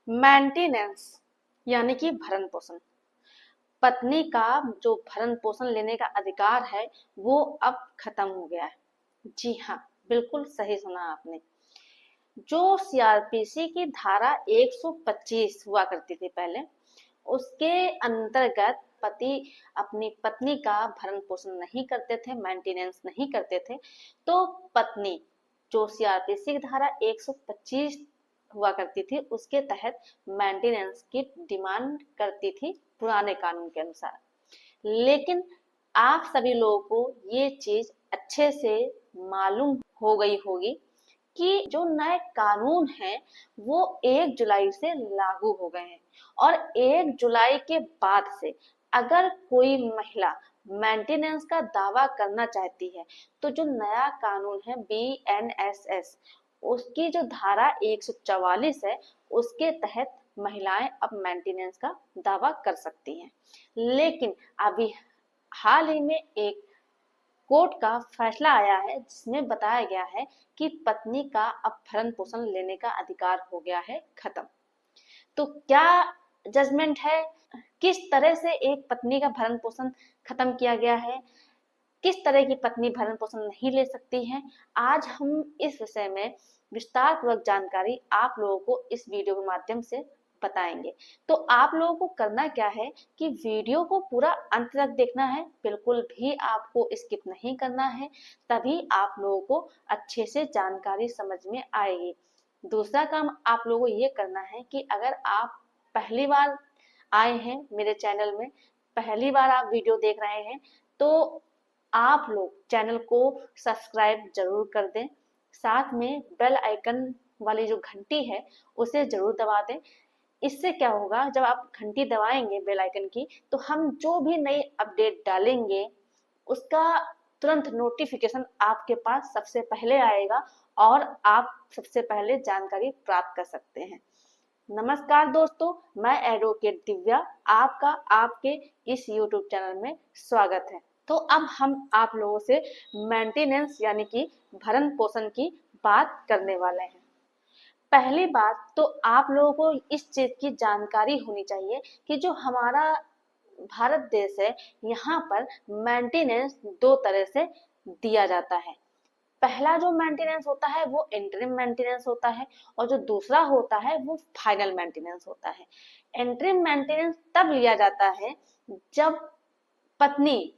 Maintenance यानी कि भरण पोषण। पत्नी का जो भरण पोषण लेने का अधिकार है वो अब खत्म हो गया है। जी हाँ, बिल्कुल सही सुना आपने। जो सीआरपीसी की धारा 125 हुआ करती थी पहले, उसके अंतर्गत पति अपनी पत्नी का भरण पोषण नहीं करते थे, मेंटेनेंस नहीं करते थे, तो पत्नी जो सीआरपीसी की धारा 125 हुआ करती थी उसके तहत मेंटेनेंस की डिमांड करती थी पुराने कानून के अनुसार। लेकिन आप सभी लोगों को ये चीज अच्छे से मालूम हो गई होगी कि जो नए कानून हैं वो 1 जुलाई से लागू हो गए हैं, और 1 जुलाई के बाद से अगर कोई महिला मेंटेनेंस का दावा करना चाहती है तो जो नया कानून है बीएनएसएस, उसकी जो धारा 144 है उसके तहत महिलाएं अब मेंटेनेंस का दावा कर सकती हैं। लेकिन अभी हाल ही में एक कोर्ट का फैसला आया है जिसमें बताया गया है कि पत्नी का अब भरण पोषण लेने का अधिकार हो गया है खत्म। तो क्या जजमेंट है, किस तरह से एक पत्नी का भरण पोषण खत्म किया गया है, किस तरह की पत्नी भरण पोषण नहीं ले सकती है, आज हम इस विषय में विस्तार पूर्वक जानकारी आप लोगों को इस वीडियो के माध्यम से बताएंगे। तो आप लोगों को करना क्या है कि वीडियो को पूरा अंत तक देखना है, बिल्कुल भी आपको स्किप नहीं करना है, तभी आप लोगों को अच्छे से जानकारी समझ में आएगी। दूसरा काम आप लोगों को ये करना है कि अगर आप पहली बार आए हैं मेरे चैनल में, पहली बार आप वीडियो देख रहे हैं, तो आप लोग चैनल को सब्सक्राइब जरूर कर दें, साथ में बेल आइकन वाली जो घंटी है उसे जरूर दबा दें। इससे क्या होगा, जब आप घंटी दबाएंगे बेल आइकन की, तो हम जो भी नई अपडेट डालेंगे उसका तुरंत नोटिफिकेशन आपके पास सबसे पहले आएगा और आप सबसे पहले जानकारी प्राप्त कर सकते हैं। नमस्कार दोस्तों, मैं एडवोकेट दिव्या, आपका आपके इस यूट्यूब चैनल में स्वागत है। तो अब हम आप लोगों से मेंटेनेंस यानी कि भरण पोषण की बात करने वाले हैं। पहली बात तो आप लोगों को इस चीज की जानकारी होनी चाहिए कि जो हमारा भारत देश है, यहाँ पर मेंटेनेंस 2 तरह से दिया जाता है। पहला जो मेंटेनेंस होता है वो इंटरिम मेंटेनेंस होता है, और जो दूसरा होता है वो फाइनल मेंटेनेंस होता है। इंटरिम मेंटेनेंस तब लिया जाता है जब पत्नी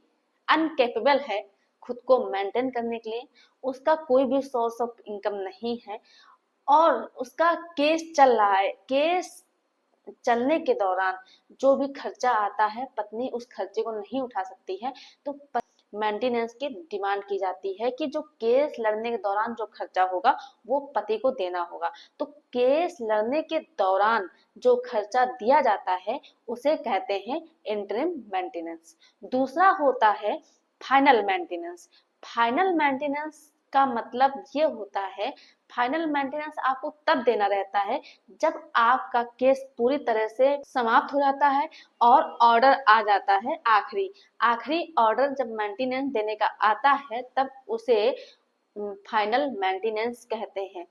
अनकेपेबल है खुद को मेंटेन करने के लिए, उसका कोई भी सोर्स ऑफ इनकम नहीं है और उसका केस चल रहा है। केस चलने के दौरान जो भी खर्चा आता है पत्नी उस खर्चे को नहीं उठा सकती है, तो मेंटेनेंस की डिमांड की जाती है कि जो केस लड़ने के दौरान जो खर्चा होगा वो पति को देना होगा। तो केस लड़ने के दौरान जो खर्चा दिया जाता है उसे कहते हैं इंटरिम मेंटेनेंस। दूसरा होता है फाइनल मेंटेनेंस। फाइनल मेंटेनेंस का मतलब ये होता है, फाइनल मेंटेनेंस आपको तब देना रहता है जब आपका केस पूरी तरह से समाप्त हो जाता है और ऑर्डर आ जाता है। आखिरी आखिरी ऑर्डर जब मेंटेनेंस देने का आता है तब उसे फाइनल मेंटेनेंस कहते हैं।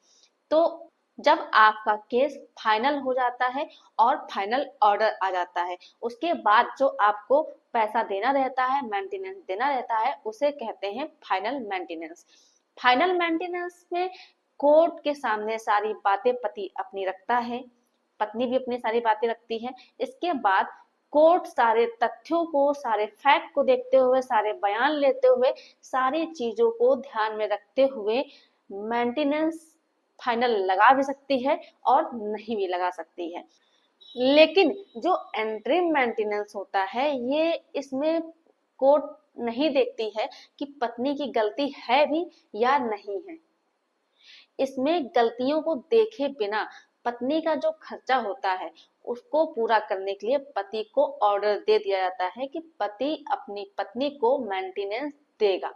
तो जब आपका केस फाइनल हो जाता है और फाइनल ऑर्डर आ जाता है, उसके बाद जो आपको पैसा देना रहता है, मेंटेनेंस देना रहता है, उसे कहते हैं फाइनल मेंटेनेंस। फाइनल मेंटेनेंस में कोर्ट के सामने सारी बातें पति अपनी रखता है, पत्नी भी अपनी सारी बातें रखती है। इसके बाद कोर्ट सारे तथ्यों को, सारे फैक्ट को देखते हुए, सारे बयान लेते हुए, सारी चीजों को ध्यान में रखते हुए मेंटेनेंस फाइनल लगा भी सकती है और नहीं भी लगा सकती है। लेकिन जो इंटरिम मेंटेनेंस होता है, ये इसमें कोर्ट नहीं देखती है कि पत्नी की गलती है भी या नहीं है। इसमें गलतियों को देखे बिना पत्नी का जो खर्चा होता है उसको पूरा करने के लिए पति को ऑर्डर दे दिया जाता है कि पति अपनी पत्नी को मेंटेनेंस देगा।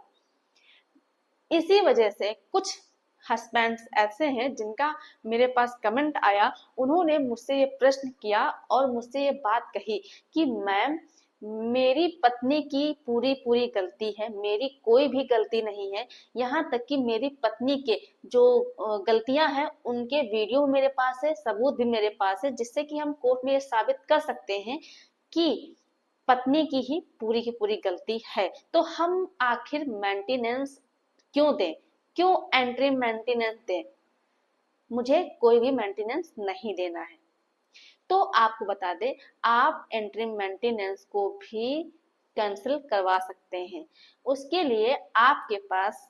इसी वजह से कुछ हस्बैंड्स ऐसे हैं जिनका मेरे पास कमेंट आया, उन्होंने मुझसे ये प्रश्न किया और मुझसे ये बात कही कि मैम, मेरी पत्नी की पूरी पूरी गलती है, मेरी कोई भी गलती नहीं है। यहाँ तक कि मेरी पत्नी के जो गलतियां हैं उनके वीडियो मेरे पास है, सबूत भी मेरे पास है, जिससे कि हम कोर्ट में ये साबित कर सकते हैं कि पत्नी की ही पूरी की पूरी गलती है। तो हम आखिर मेंटेनेंस क्यों दें, क्यों एंट्री मेंटेनेंस दें? मुझे कोई भी मेंटेनेंस नहीं देना है। तो आपको बता दें, आप एंट्री मेंटेनेंस को भी कैंसिल करवा सकते हैं। उसके लिए आपके पास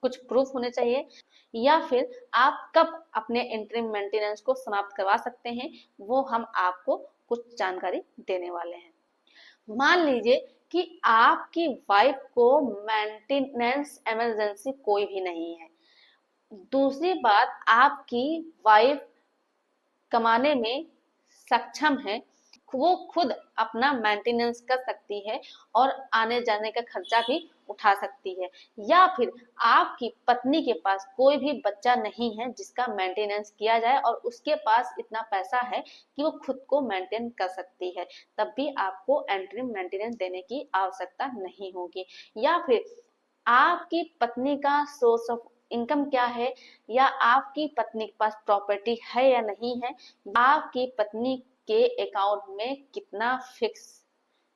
कुछ प्रूफ होने चाहिए, या फिर आप कब अपने एंट्री मेंटेनेंस को समाप्त करवा सकते हैं, वो हम आपको कुछ जानकारी देने वाले हैं। मान लीजिए कि आपकी वाइफ को मेंटेनेंस इमरजेंसी कोई भी नहीं है। दूसरी बात, आपकी वाइफ कमाने में सक्षम है, वो खुद अपना मेंटेनेंस कर सकती है और आने जाने का खर्चा भी उठा सकती है। या फिर आपकी पत्नी के पास कोई भी बच्चा नहीं है जिसका मेंटेनेंस किया जाए और उसके पास इतना पैसा है कि वो खुद को मेंटेन कर सकती है, तब भी आपको एंट्री मेंटेनेंस देने की आवश्यकता नहीं होगी। या फिर आपकी पत्नी का सोर्स ऑफ इनकम क्या है, या आपकी पत्नी के पास प्रॉपर्टी है या नहीं है, आपकी पत्नी के अकाउंट में कितना फिक्स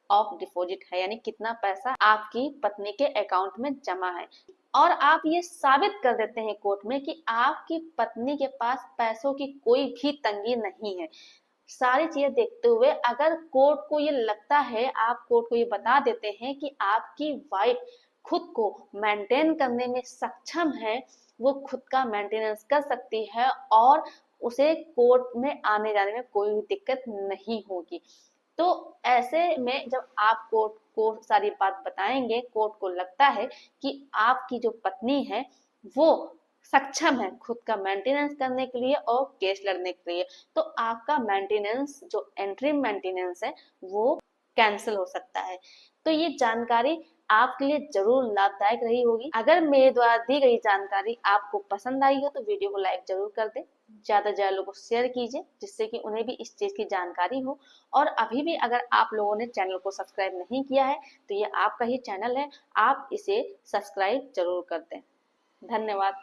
ऑफ डिपॉजिट है, यानी कितना पैसा आपकी पत्नी के अकाउंट में जमा है। और आप ये साबित कर देते हैं कोर्ट में कि आपकी पत्नी के पास पैसों की कोई भी तंगी नहीं है। सारी चीजें देखते हुए अगर कोर्ट को ये लगता है, आप कोर्ट को ये बता देते हैं कि आपकी वाइफ खुद को मेंटेन करने में सक्षम है, वो खुद का मेंटेनेंस कर सकती है और उसे कोर्ट में आने जाने में कोई भी दिक्कत नहीं होगी, तो ऐसे में जब आप कोर्ट को सारी बात बताएंगे, कोर्ट को लगता है कि आपकी जो पत्नी है वो सक्षम है खुद का मेंटेनेंस करने के लिए और केस लड़ने के लिए, तो आपका मेंटेनेंस जो एंट्री मेंटेनेंस है वो कैंसिल हो सकता है। तो ये जानकारी आपके लिए जरूर लाभदायक रही होगी। अगर मेरे द्वारा दी गई जानकारी आपको पसंद आई हो तो वीडियो को लाइक जरूर कर दें, ज्यादा से ज्यादा लोगों को शेयर कीजिए जिससे कि उन्हें भी इस चीज की जानकारी हो। और अभी भी अगर आप लोगों ने चैनल को सब्सक्राइब नहीं किया है तो ये आपका ही चैनल है, आप इसे सब्सक्राइब जरूर कर दें। धन्यवाद।